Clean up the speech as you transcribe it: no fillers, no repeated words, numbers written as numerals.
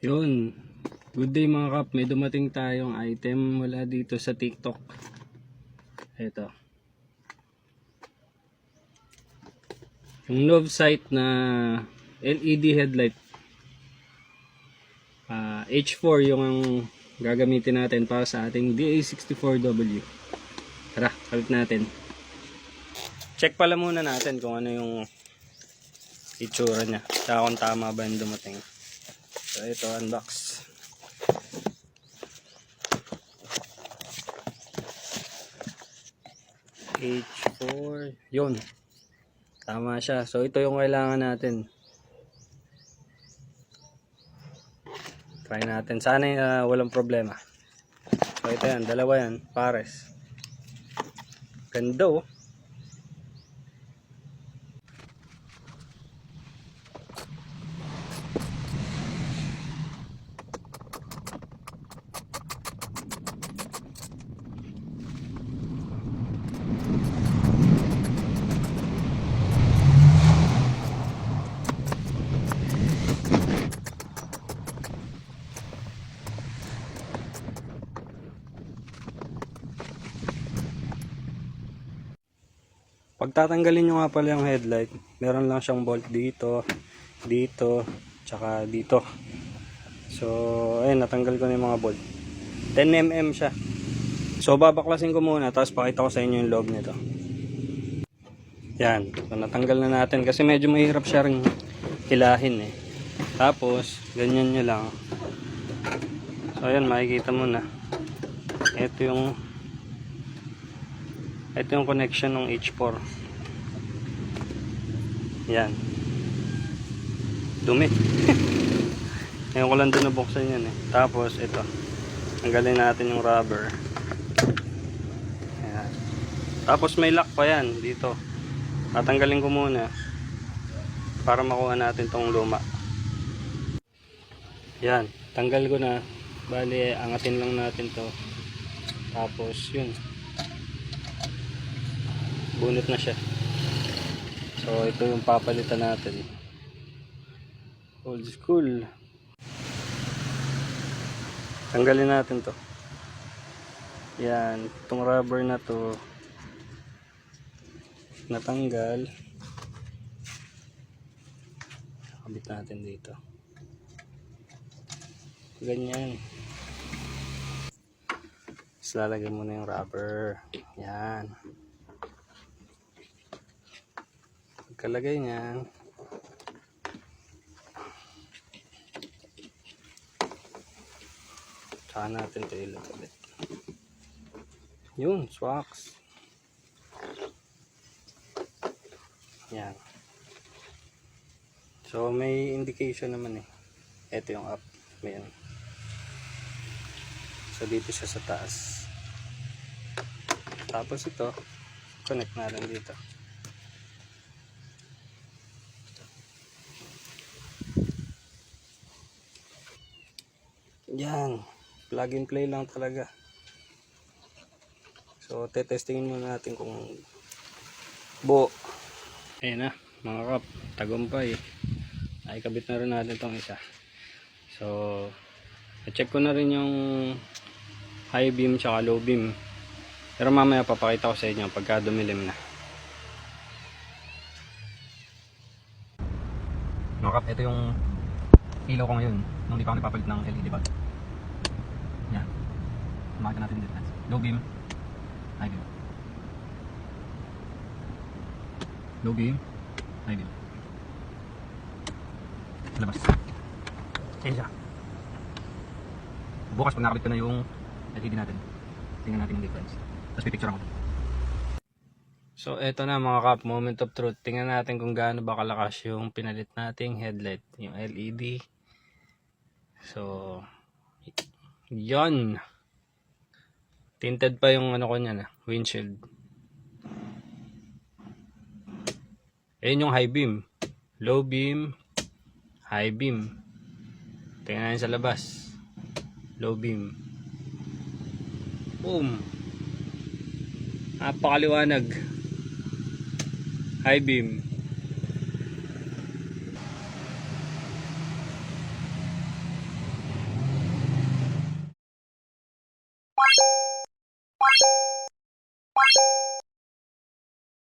Yun. Good day mga kap. May dumating tayong item mula dito sa TikTok. Ito. Yung Novesight na LED headlight. H4 yung ang gagamitin natin para sa ating DA64W. Tara, kalit natin. Check pala muna natin kung ano yung itsura niya. Tsaka kung tama ba yung dumating. So ito, unbox. H4. Yun. Tama siya. So ito yung kailangan natin. Try natin. Sana walang problema. So ito yan. Dalawa yan. Pares. Ganda oh. Pagtatanggalin nyo nga pala yung headlight, meron lang siyang bolt dito, dito, tsaka dito. So, ayun, natanggal ko na yung mga bolt. 10mm siya. So, babaklasin ko muna, tapos pakita ko sa inyo yung loob nito. Yan, so, natanggal na natin kasi medyo mahirap siya rin hilahin eh. Tapos, ganyan nyo lang. So, ayan, makikita mo na. Ito yung connection ng H4. Yan. Dumi. Ngayon ko lang doon nabuksan yan eh. Tapos ito. Tanggalin natin yung rubber. Yan. Tapos may lock pa yan dito. Tatanggalin ko muna para makuha natin tong luma. Yan. Tanggal ko na. Bali, angatin lang natin to. Tapos yun. Bunot na siya. So ito yung papalitan natin. Old school. Tanggalin natin to. Yan, itong rubber na to natanggal. Kabit natin dito. Ganyan. Tapos lalagyan mo na yung rubber. Yan. Pagkalagay niyan, saka natin ito ilagay. Yun, swax. Yan. So may indication naman eh. Ito yung up. Ayan. So dito siya sa taas. Tapos ito, connect natin dito. Yan, plug and play lang talaga. So tetestingin muna natin kung buo. Ayan na mga kap, tagumpay. Nakikabit na rin natin itong isa. So check ko na rin yung high beam tsaka low beam. Pero mamaya papakita ko sa inyo pagka dumilim na. Mga kap, ito yung ilaw ko ngayon nung di pa ako nagpapalit ng LED bulb. Yan. Makita natin dito. Low beam, high beam. Low beam, high beam. Labas. Ayan siya. Bukas pag nakabit ko na yung LED natin, tingnan natin yung difference. Tapos pipicture ako. So eto na mga kap, moment of truth. Tingnan natin kung gaano ba kalakas yung pinalit nating headlight, yung LED. So yon. Tinted pa yung ano ko niyan, windshield. Ayun yung high beam, low beam, high beam. Tingnan natin sa labas. Low beam. Boom. Napakaliwanag. High beam.